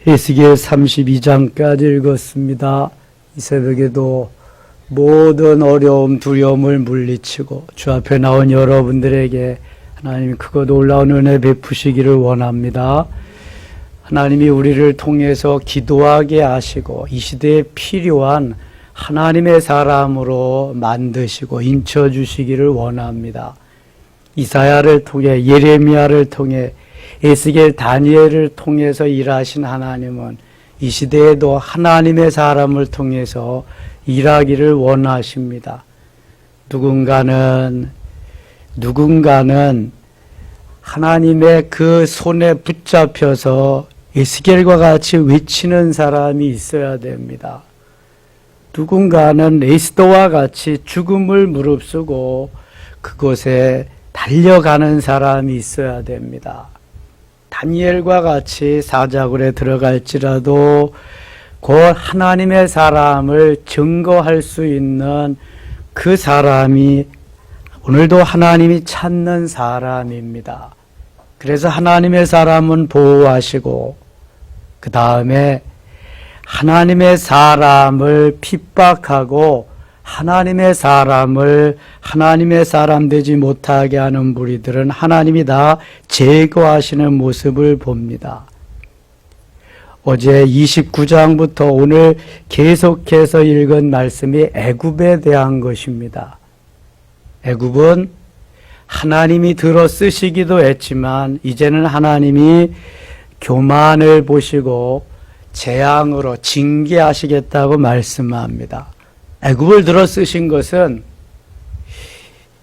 에스겔 32장까지 읽었습니다. 이 새벽에도 모든 어려움, 두려움을 물리치고 주 앞에 나온 여러분들에게 하나님이 크고 놀라운 은혜 베푸시기를 원합니다. 하나님이 우리를 통해서 기도하게 하시고 이 시대에 필요한 하나님의 사람으로 만드시고 인쳐주시기를 원합니다. 이사야를 통해, 예레미야를 통해, 에스겔, 다니엘을 통해서 일하신 하나님은 이 시대에도 하나님의 사람을 통해서 일하기를 원하십니다. 누군가는 하나님의 그 손에 붙잡혀서 에스겔과 같이 외치는 사람이 있어야 됩니다. 누군가는 에스더와 같이 죽음을 무릅쓰고 그곳에 달려가는 사람이 있어야 됩니다. 다니엘과 같이 사자굴에 들어갈지라도 곧 하나님의 사람을 증거할 수 있는 그 사람이 오늘도 하나님이 찾는 사람입니다. 그래서 하나님의 사람은 보호하시고 그 다음에 하나님의 사람을 핍박하고 하나님의 사람을 하나님의 사람 되지 못하게 하는 무리들은 하나님이 다 제거하시는 모습을 봅니다. 어제 29장부터 오늘 계속해서 읽은 말씀이 애굽에 대한 것입니다. 애굽은 하나님이 들어 쓰시기도 했지만 이제는 하나님이 교만을 보시고 재앙으로 징계하시겠다고 말씀합니다. 애굽을 들어 쓰신 것은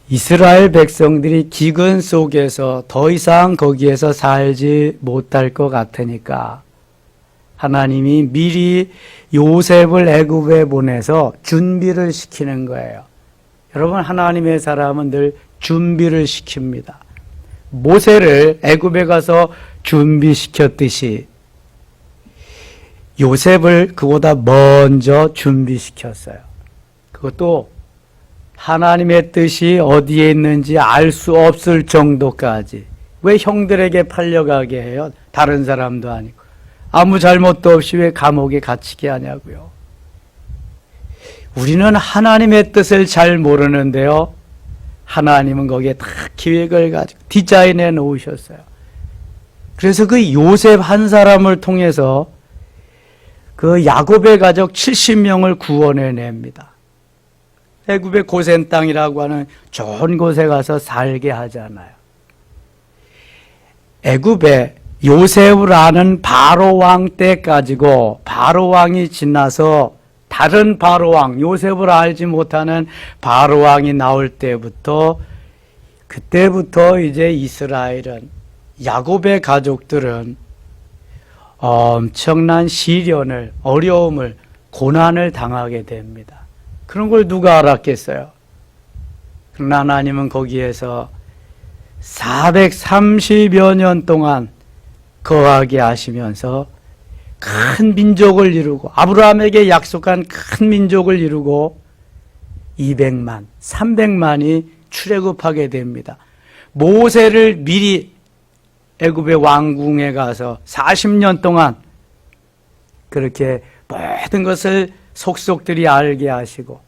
이스라엘 백성들이 기근 속에서 더 이상 거기에서 살지 못할 것 같으니까 하나님이 미리 요셉을 애굽에 보내서 준비를 시키는 거예요. 여러분, 하나님의 사람은 늘 준비를 시킵니다. 모세를 애굽에 가서 준비시켰듯이 요셉을 그보다 먼저 준비시켰어요. 그것도 하나님의 뜻이 어디에 있는지 알 수 없을 정도까지. 왜 형들에게 팔려가게 해요? 다른 사람도 아니고. 아무 잘못도 없이 왜 감옥에 갇히게 하냐고요. 우리는 하나님의 뜻을 잘 모르는데요. 하나님은 거기에 다 기획을 가지고 디자인해 놓으셨어요. 그래서 그 요셉 한 사람을 통해서 그 야곱의 가족 70명을 구원해냅니다. 애굽의 고센 땅이라고 하는 좋은 곳에 가서 살게 하잖아요. 애굽에 요셉을 아는 바로 왕 때까지고 바로 왕이 지나서 다른 바로 왕, 요셉을 알지 못하는 바로 왕이 나올 때부터 그때부터 이제 이스라엘은 야곱의 가족들은 엄청난 시련을, 어려움을, 고난을 당하게 됩니다. 그런 걸 누가 알았겠어요? 그러나 하나님은 거기에서 430여 년 동안 거하게 하시면서 큰 민족을 이루고 아브라함에게 약속한 큰 민족을 이루고 200만, 300만이 출애굽하게 됩니다. 모세를 미리 애굽의 왕궁에 가서 40년 동안 그렇게 모든 것을 속속들이 알게 하시고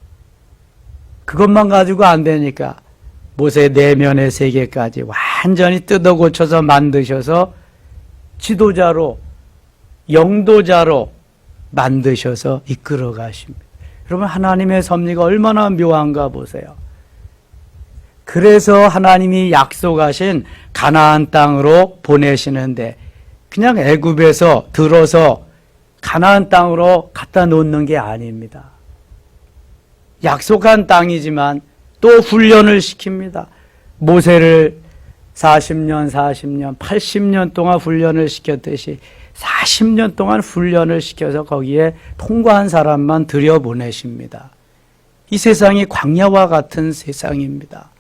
그것만 가지고 안 되니까 모세 내면의 세계까지 완전히 뜯어 고쳐서 만드셔서 지도자로 영도자로 만드셔서 이끌어 가십니다. 여러분, 하나님의 섭리가 얼마나 묘한가 보세요. 그래서 하나님이 약속하신 가나안 땅으로 보내시는데 그냥 애굽에서 들어서 가나안 땅으로 갖다 놓는 게 아닙니다. 약속한 땅이지만 또 훈련을 시킵니다. 모세를 40년, 80년 동안 훈련을 시켰듯이 40년 동안 훈련을 시켜서 거기에 통과한 사람만 들여보내십니다. 이 세상이 광야와 같은 세상입니다.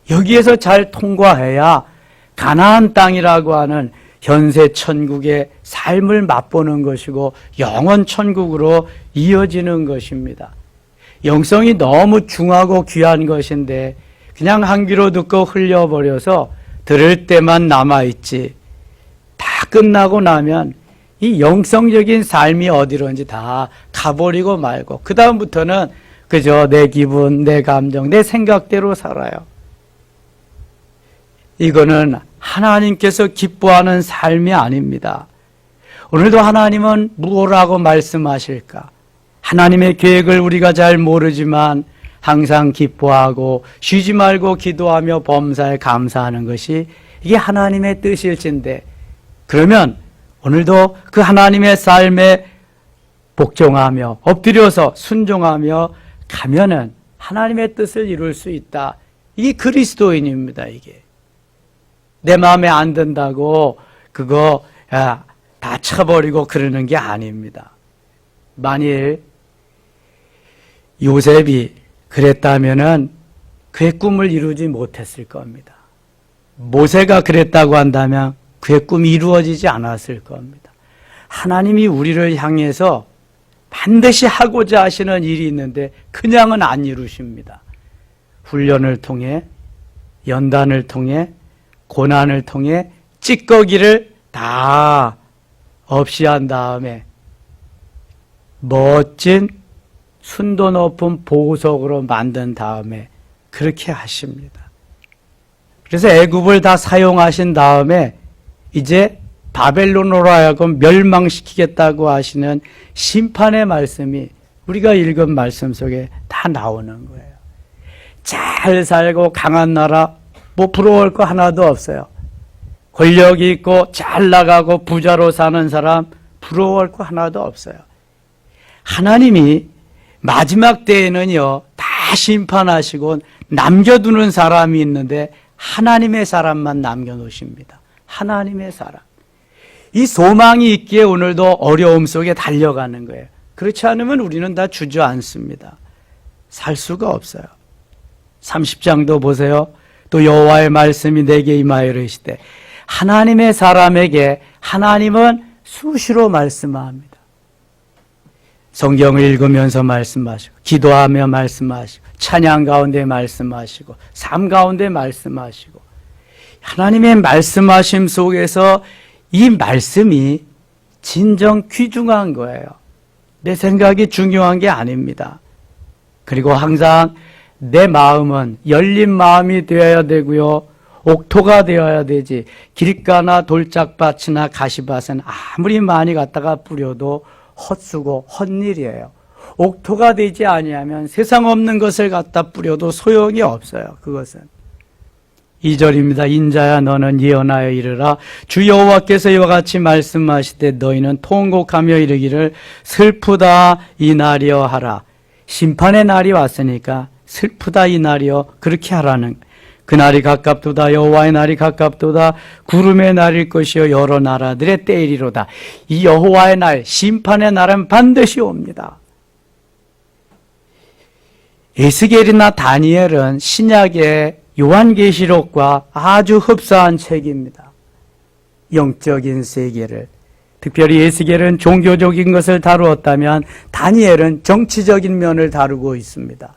여기에서 잘 통과해야 가나안 땅이라고 하는 현세 천국의 삶을 맛보는 것이고 영원 천국으로 이어지는 것입니다. 영성이 너무 중하고 귀한 것인데 그냥 한 귀로 듣고 흘려버려서 들을 때만 남아있지 다 끝나고 나면 이 영성적인 삶이 어디론지 다 가버리고 말고 그 다음부터는 그저 내 기분, 내 감정, 내 생각대로 살아요. 이거는 하나님께서 기뻐하는 삶이 아닙니다. 오늘도 하나님은 무엇라고 말씀하실까? 하나님의 계획을 우리가 잘 모르지만 항상 기뻐하고 쉬지 말고 기도하며 범사에 감사하는 것이 이게 하나님의 뜻일진데, 그러면 오늘도 그 하나님의 삶에 복종하며 엎드려서 순종하며 가면은 하나님의 뜻을 이룰 수 있다. 이게 그리스도인입니다. 이게 내 마음에 안 든다고 그거 다 쳐버리고 그러는 게 아닙니다. 만일 요셉이 그랬다면은 그의 꿈을 이루지 못했을 겁니다. 모세가 그랬다고 한다면 그의 꿈이 이루어지지 않았을 겁니다. 하나님이 우리를 향해서 반드시 하고자 하시는 일이 있는데 그냥은 안 이루십니다. 훈련을 통해, 연단을 통해, 고난을 통해 찌꺼기를 다 없이 한 다음에 멋진 순도 높은 보석으로 만든 다음에 그렇게 하십니다. 그래서 애굽을 다 사용하신 다음에 이제 바벨론으로 하여금 멸망시키겠다고 하시는 심판의 말씀이 우리가 읽은 말씀 속에 다 나오는 거예요. 잘 살고 강한 나라 뭐 부러울 거 하나도 없어요. 권력이 있고 잘 나가고 부자로 사는 사람 부러울 거 하나도 없어요. 하나님이 마지막 때에는요 다 심판하시고 남겨두는 사람이 있는데 하나님의 사람만 남겨놓으십니다. 하나님의 사람. 이 소망이 있기에 오늘도 어려움 속에 달려가는 거예요. 그렇지 않으면 우리는 다 주저앉습니다. 살 수가 없어요. 30장도 보세요. 또 여호와의 말씀이 내게 임하여 이르시되 하나님의 사람에게 하나님은 수시로 말씀합니다. 성경을 읽으면서 말씀하시고 기도하며 말씀하시고 찬양 가운데 말씀하시고 삶 가운데 말씀하시고 하나님의 말씀하심 속에서 이 말씀이 진정 귀중한 거예요. 내 생각이 중요한 게 아닙니다. 그리고 항상 내 마음은 열린 마음이 되어야 되고요. 옥토가 되어야 되지. 길가나 돌짝밭이나 가시밭은 아무리 많이 갖다가 뿌려도 헛수고 헛일이에요. 옥토가 되지 아니하면 세상 없는 것을 갖다 뿌려도 소용이 없어요. 그것은. 2절입니다. 인자야 너는 예언하여 이르라. 주 여호와께서 이와 같이 말씀하시되 너희는 통곡하며 이르기를 슬프다 이 날이여 하라. 심판의 날이 왔으니까 슬프다 이 날이여 그렇게 하라는. 그 날이 가깝도다. 여호와의 날이 가깝도다. 구름의 날일 것이요 여러 나라들의 때이리로다. 이 여호와의 날, 심판의 날은 반드시 옵니다. 에스겔이나 다니엘은 신약의 요한계시록과 아주 흡사한 책입니다. 영적인 세계를, 특별히 에스겔은 종교적인 것을 다루었다면 다니엘은 정치적인 면을 다루고 있습니다.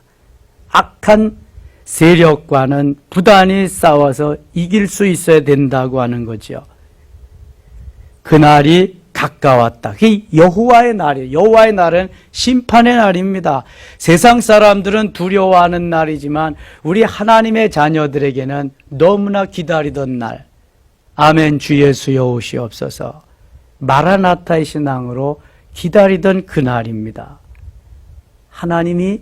악한 세력과는 부단히 싸워서 이길 수 있어야 된다고 하는 거죠. 그날이 가까웠다. 그게 여호와의 날이에요. 여호와의 날은 심판의 날입니다. 세상 사람들은 두려워하는 날이지만 우리 하나님의 자녀들에게는 너무나 기다리던 날. 아멘 주 예수여 오시옵소서. 마라나타의 신앙으로 기다리던 그날입니다. 하나님이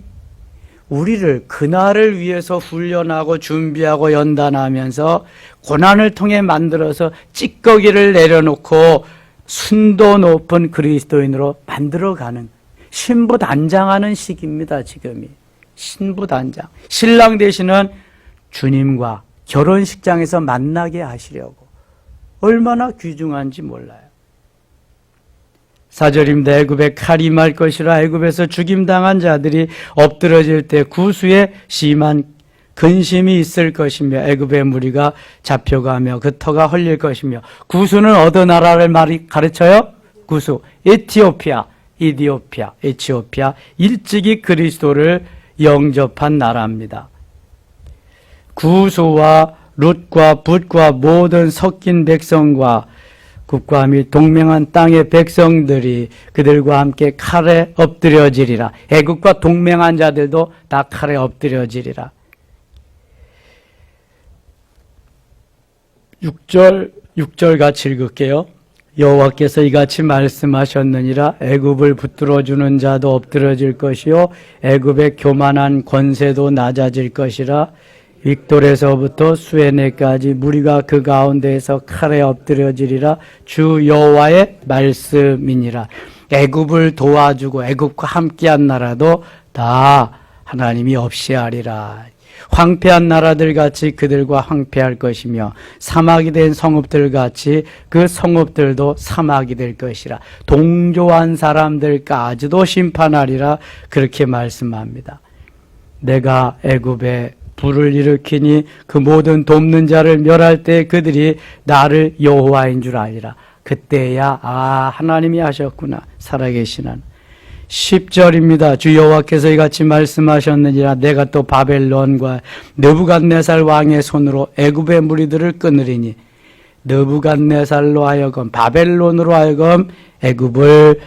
우리를 그날을 위해서 훈련하고 준비하고 연단하면서 고난을 통해 만들어서 찌꺼기를 내려놓고 순도 높은 그리스도인으로 만들어가는 신부단장하는 시기입니다. 지금이 신부단장, 신랑 되시는 주님과 결혼식장에서 만나게 하시려고 얼마나 귀중한지 몰라요. 4절입니다. 애굽에 칼이 임할 것이라. 애굽에서 죽임당한 자들이 엎드러질 때 구수에 심한 근심이 있을 것이며 애굽의 무리가 잡혀가며 그 터가 헐릴 것이며. 구수는 어느 나라를 말이 가르쳐요? 구수, 에티오피아, 에티오피아. 일찍이 그리스도를 영접한 나라입니다. 구수와 룻과 붓과 모든 섞인 백성과 애굽과 및 동맹한 땅의 백성들이 그들과 함께 칼에 엎드려지리라. 애굽과 동맹한 자들도 다 칼에 엎드려지리라. 6절 같이 읽을게요. 여호와께서 이같이 말씀하셨느니라. 애굽을 붙들어주는 자도 엎드러질 것이요 애굽의 교만한 권세도 낮아질 것이라. 빅돌에서부터 수에네까지 무리가 그 가운데에서 칼에 엎드려지리라. 주 여호와의 말씀이니라. 애굽을 도와주고 애굽과 함께한 나라도 다 하나님이 없이 하리라. 황폐한 나라들 같이 그들과 황폐할 것이며 사막이 된 성읍들 같이 그 성읍들도 사막이 될 것이라. 동조한 사람들까지도 심판하리라. 그렇게 말씀합니다. 내가 애굽에 불을 일으키니 그 모든 돕는 자를 멸할 때 그들이 나를 여호와인 줄 알리라. 그때야 하나님이 하셨구나. 살아계신 하나님. 10절입니다. 주 여호와께서 이같이 말씀하셨느니라. 내가 또 바벨론과 느부갓네살 왕의 손으로 애굽의 무리들을 끊으리니 느부갓네살로 하여금 바벨론으로 하여금 애굽을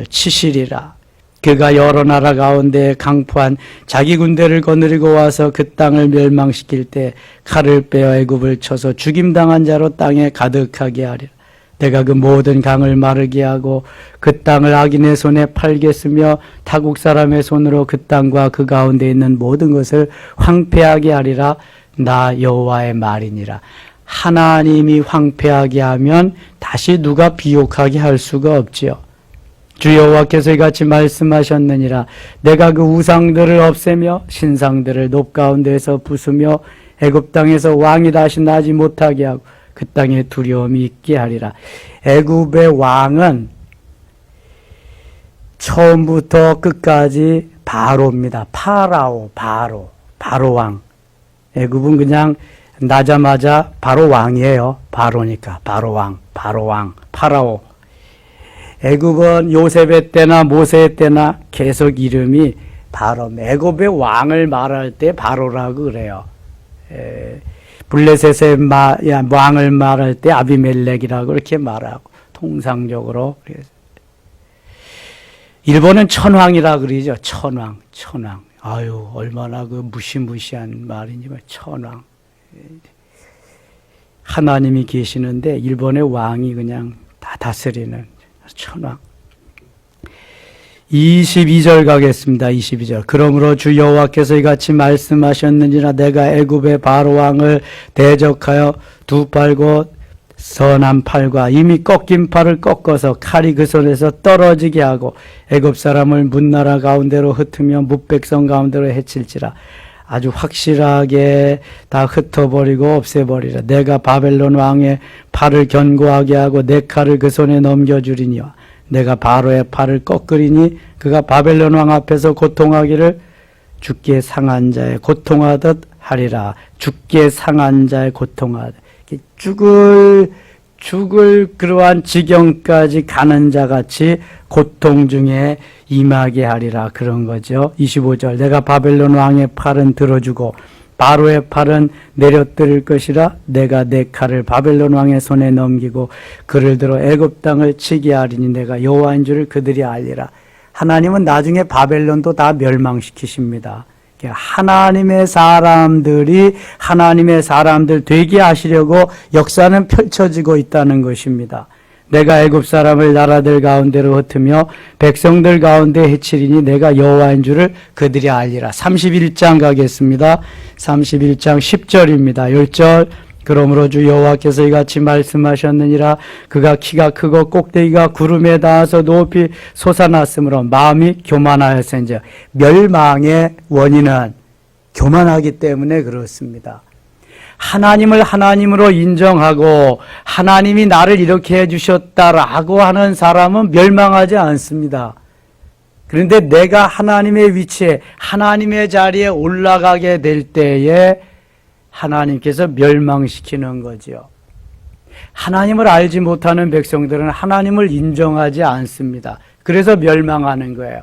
치시리라. 그가 여러 나라 가운데 강포한 자기 군대를 거느리고 와서 그 땅을 멸망시킬 때 칼을 빼어 애굽을 쳐서 죽임당한 자로 땅에 가득하게 하리라. 내가 그 모든 강을 마르게 하고 그 땅을 악인의 손에 팔겠으며 타국 사람의 손으로 그 땅과 그 가운데 있는 모든 것을 황폐하게 하리라. 나 여호와의 말이니라. 하나님이 황폐하게 하면 다시 누가 비옥하게 할 수가 없지요. 주 여호와께서 이같이 말씀하셨느니라. 내가 그 우상들을 없애며 신상들을 높 가운데에서 부수며 애굽 땅에서 왕이 다시 나지 못하게 하고 그 땅에 두려움이 있게 하리라. 애굽의 왕은 처음부터 끝까지 바로입니다. 바로 왕. 애굽은 그냥 나자마자 바로 왕이에요. 바로니까 바로 왕, 파라오. 애굽은 요셉의 때나 모세의 때나 계속 이름이 바로, 애굽의 왕을 말할 때 바로라고 그래요. 블레셋의 왕을 말할 때 아비멜렉이라고 이렇게 말하고, 통상적으로. 일본은 천황이라고 그러죠. 천황. 아유, 얼마나 그 무시무시한 말이지만, 천황. 하나님이 계시는데, 일본의 왕이 그냥 다 다스리는 천황. 22절 가겠습니다. 22절. 그러므로 주 여호와께서 이같이 말씀하셨느니라. 내가 애굽의 바로 왕을 대적하여 두 팔과 선한 팔과 이미 꺾인 팔을 꺾어서 칼이 그 손에서 떨어지게 하고 애굽 사람을 문나라 가운데로 흩으며 뭇백성 가운데로 해칠지라. 아주 확실하게 다 흩어버리고 없애버리라. 내가 바벨론 왕의 팔을 견고하게 하고 내 칼을 그 손에 넘겨주리니와 내가 바로의 팔을 꺾으리니 그가 바벨론 왕 앞에서 고통하기를 죽게 상한 자의 고통하듯 하리라. 죽게 상한 자의 고통하듯. 죽을 그러한 지경까지 가는 자같이 고통 중에 임하게 하리라. 그런 거죠. 25절. 내가 바벨론 왕의 팔은 들어주고 바로의 팔은 내려뜨릴 것이라. 내가 내 칼을 바벨론 왕의 손에 넘기고 그를 들어 애굽 땅을 치게 하리니 내가 여호와인 줄을 그들이 알리라. 하나님은 나중에 바벨론도 다 멸망시키십니다. 하나님의 사람들이 하나님의 사람들 되게 하시려고 역사는 펼쳐지고 있다는 것입니다. 내가 애굽 사람을 나라들 가운데로 흩으며 백성들 가운데 해치리니 내가 여호와인 줄을 그들이 알리라. 31장 가겠습니다. 31장 10절입니다. 10절. 그러므로 주 여호와께서 이같이 말씀하셨느니라. 그가 키가 크고 꼭대기가 구름에 닿아서 높이 솟아났으므로 마음이 교만하였은즉. 멸망의 원인은 교만하기 때문에 그렇습니다. 하나님을 하나님으로 인정하고 하나님이 나를 이렇게 해주셨다라고 하는 사람은 멸망하지 않습니다. 그런데 내가 하나님의 위치에 하나님의 자리에 올라가게 될 때에 하나님께서 멸망시키는 거죠. 하나님을 알지 못하는 백성들은 하나님을 인정하지 않습니다. 그래서 멸망하는 거예요.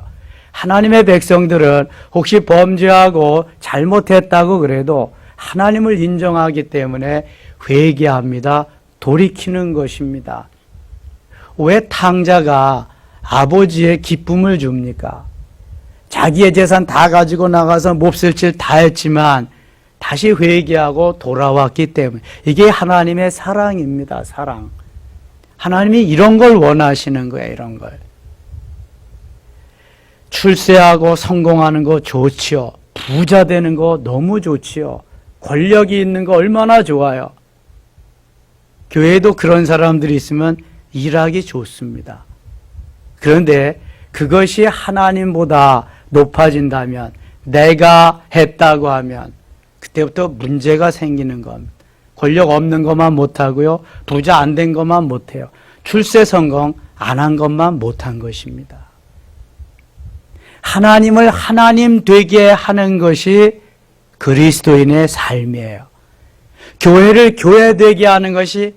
하나님의 백성들은 혹시 범죄하고 잘못했다고 그래도 하나님을 인정하기 때문에 회개합니다. 돌이키는 것입니다. 왜 탕자가 아버지의 기쁨을 줍니까? 자기의 재산 다 가지고 나가서 몹쓸 짓 다 했지만 다시 회개하고 돌아왔기 때문에 이게 하나님의 사랑입니다. 사랑. 하나님이 이런 걸 원하시는 거예요. 이런 걸. 출세하고 성공하는 거 좋지요. 부자 되는 거 너무 좋지요. 권력이 있는 거 얼마나 좋아요. 교회에도 그런 사람들이 있으면 일하기 좋습니다. 그런데 그것이 하나님보다 높아진다면, 내가 했다고 하면 그때부터 문제가 생기는 겁니다. 권력 없는 것만 못하고요, 부자 안 된 것만 못해요. 출세 성공 안 한 것만 못한 것입니다. 하나님을 하나님 되게 하는 것이 그리스도인의 삶이에요. 교회를 교회 되게 하는 것이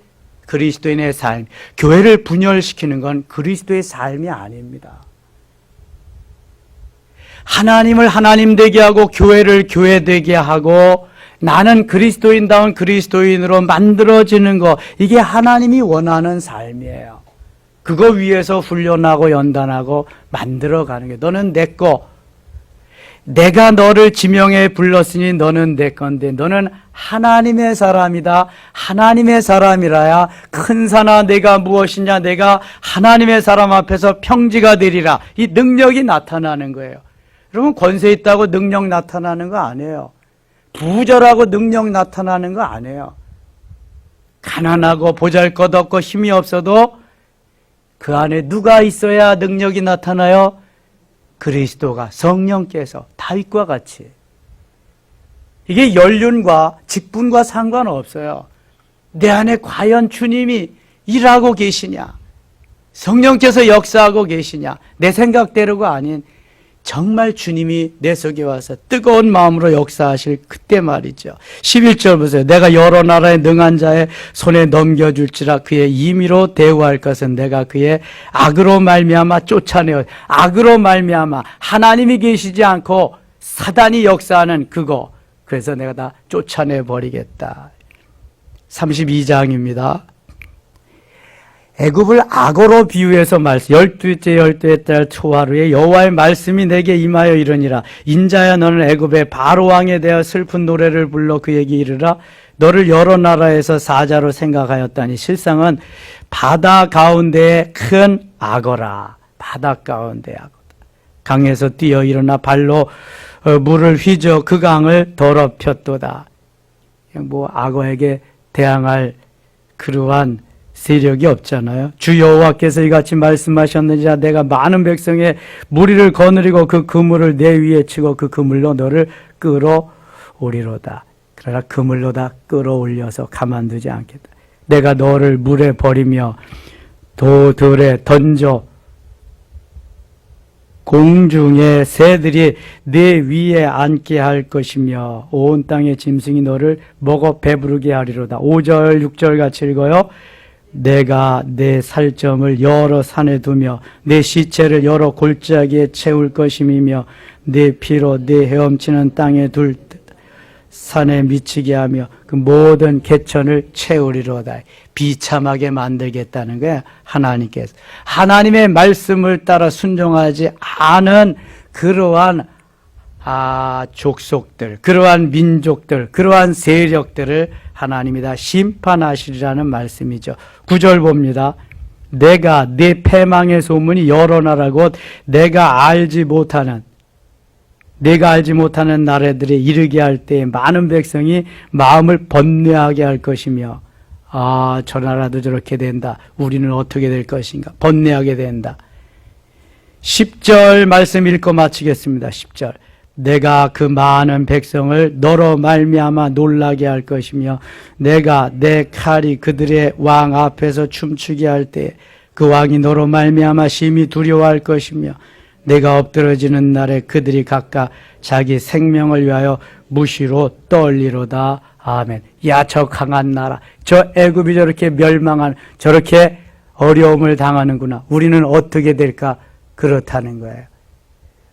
그리스도인의 삶. 교회를 분열시키는 건 그리스도의 삶이 아닙니다. 하나님을 하나님 되게 하고 교회를 교회 되게 하고 나는 그리스도인다운 그리스도인으로 만들어지는 것, 이게 하나님이 원하는 삶이에요. 그거 위해서 훈련하고 연단하고 만들어가는 게, 너는 내 거, 내가 너를 지명해 불렀으니 너는 내 건데 너는 하나님의 사람이다. 하나님의 사람이라야 큰 산아 내가 무엇이냐, 내가 하나님의 사람 앞에서 평지가 되리라. 이 능력이 나타나는 거예요. 여러분, 권세 있다고 능력 나타나는 거 아니에요. 부자라고 능력 나타나는 거 아니에요. 가난하고 보잘것없고 힘이 없어도 그 안에 누가 있어야 능력이 나타나요? 그리스도가, 성령께서, 다윗과 같이. 이게 연륜과 직분과 상관없어요. 내 안에 과연 주님이 일하고 계시냐, 성령께서 역사하고 계시냐, 내 생각대로가 아닌 정말 주님이 내 속에 와서 뜨거운 마음으로 역사하실 그때 말이죠. 11절 보세요. 내가 여러 나라의 능한 자의 손에 넘겨줄지라 그의 임의로 대우할 것은 내가 그의 악으로 말미암아 쫓아내어. 악으로 말미암아, 하나님이 계시지 않고 사단이 역사하는 그거, 그래서 내가 다 쫓아내버리겠다. 32장입니다. 애굽을 악어로 비유해서 말씀, 12째 달 초하루에 여호와의 말씀이 내게 임하여 이르니라. 인자야, 너는 애굽의 바로 왕에 대하여 슬픈 노래를 불러 그에게 이르라. 너를 여러 나라에서 사자로 생각하였다니 실상은 바다 가운데의 큰 악어라. 바다 가운데의 악어다. 강에서 뛰어 일어나 발로 물을 휘저 그 강을 더럽혔도다. 뭐 악어에게 대항할 그러한 세력이 없잖아요. 주 여호와께서 이같이 말씀하셨느니라. 내가 많은 백성의 무리를 거느리고 그 그물을 내 위에 치고 그 그물로 너를 끌어오리로다. 그러나 그물로 다 끌어올려서 가만두지 않겠다. 내가 너를 물에 버리며 도들에 던져 공중의 새들이 내 위에 앉게 할 것이며 온 땅의 짐승이 너를 먹어 배부르게 하리로다. 5절 6절 같이 읽어요. 내가 내 살점을 여러 산에 두며 내 시체를 여러 골짜기에 채울 것임이며 내 피로 내 헤엄치는 땅에 둘 산에 미치게 하며 그 모든 개천을 채우리로다. 비참하게 만들겠다는 거야, 하나님께서. 하나님의 말씀을 따라 순종하지 않은 그러한 족속들, 그러한 민족들, 그러한 세력들을 하나님이 다 심판하시리라는 말씀이죠. 9절 봅니다. 내가 내 패망의 소문이 여러 나라 곧 내가 알지 못하는 나라들에 이르게 할 때에 많은 백성이 마음을 번뇌하게 할 것이며, 저 나라도 저렇게 된다. 우리는 어떻게 될 것인가. 번뇌하게 된다. 10절 말씀 읽고 마치겠습니다. 10절. 내가 그 많은 백성을 너로 말미암아 놀라게 할 것이며 내가 내 칼이 그들의 왕 앞에서 춤추게 할 때 그 왕이 너로 말미암아 심히 두려워할 것이며 내가 엎드러지는 날에 그들이 각각 자기 생명을 위하여 무시로 떨리로다. 아멘. 야, 저 강한 나라, 저 애굽이 저렇게 멸망한, 저렇게 어려움을 당하는구나. 우리는 어떻게 될까? 그렇다는 거예요.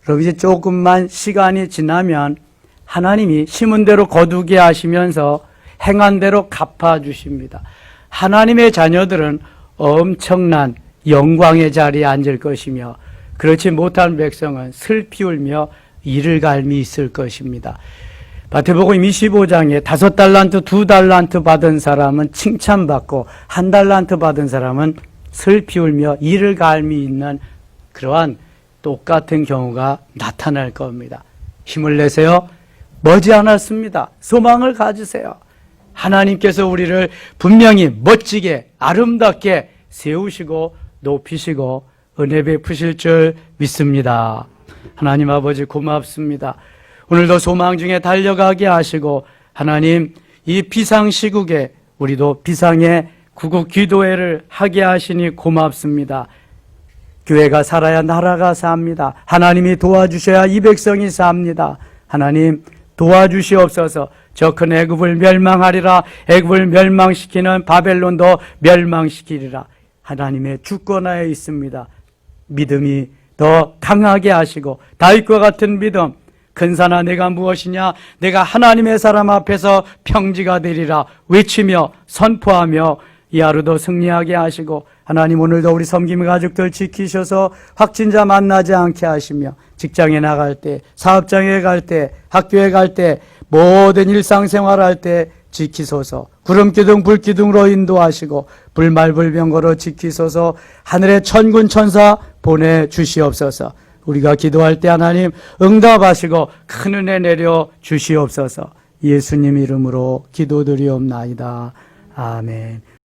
여러분, 이제 조금만 시간이 지나면 하나님이 심은 대로 거두게 하시면서 행한 대로 갚아주십니다. 하나님의 자녀들은 엄청난 영광의 자리에 앉을 것이며 그렇지 못한 백성은 슬피 울며 이를 갈미 있을 것입니다. 마태복음 25장에 5달란트, 2달란트 받은 사람은 칭찬받고 1달란트 받은 사람은 슬피 울며 이를 갈미 있는 그러한 똑같은 경우가 나타날 겁니다. 힘을 내세요. 머지않았습니다. 소망을 가지세요. 하나님께서 우리를 분명히 멋지게 아름답게 세우시고 높이시고 은혜 베푸실 줄 믿습니다. 하나님 아버지 고맙습니다. 오늘도 소망 중에 달려가게 하시고 하나님 이 비상시국에 우리도 비상의 구국 기도회를 하게 하시니 고맙습니다. 교회가 살아야 나라가 삽니다. 하나님이 도와주셔야 이 백성이 삽니다. 하나님 도와주시옵소서. 저 큰 애굽을 멸망하리라. 애굽을 멸망시키는 바벨론도 멸망시키리라. 하나님의 주권하에 있습니다. 믿음이 더 강하게 하시고 다윗과 같은 믿음, 근사나 내가 무엇이냐, 내가 하나님의 사람 앞에서 평지가 되리라 외치며 선포하며 이 하루도 승리하게 하시고 하나님 오늘도 우리 섬김 가족들 지키셔서 확진자 만나지 않게 하시며 직장에 나갈 때, 사업장에 갈 때, 학교에 갈 때, 모든 일상생활할 때 지키소서. 구름기둥 불기둥으로 인도하시고 불말불병거로 지키소서. 하늘의 천군 천사 보내주시옵소서. 우리가 기도할 때 하나님 응답하시고 큰 은혜 내려 주시옵소서. 예수님 이름으로 기도드리옵나이다. 아멘.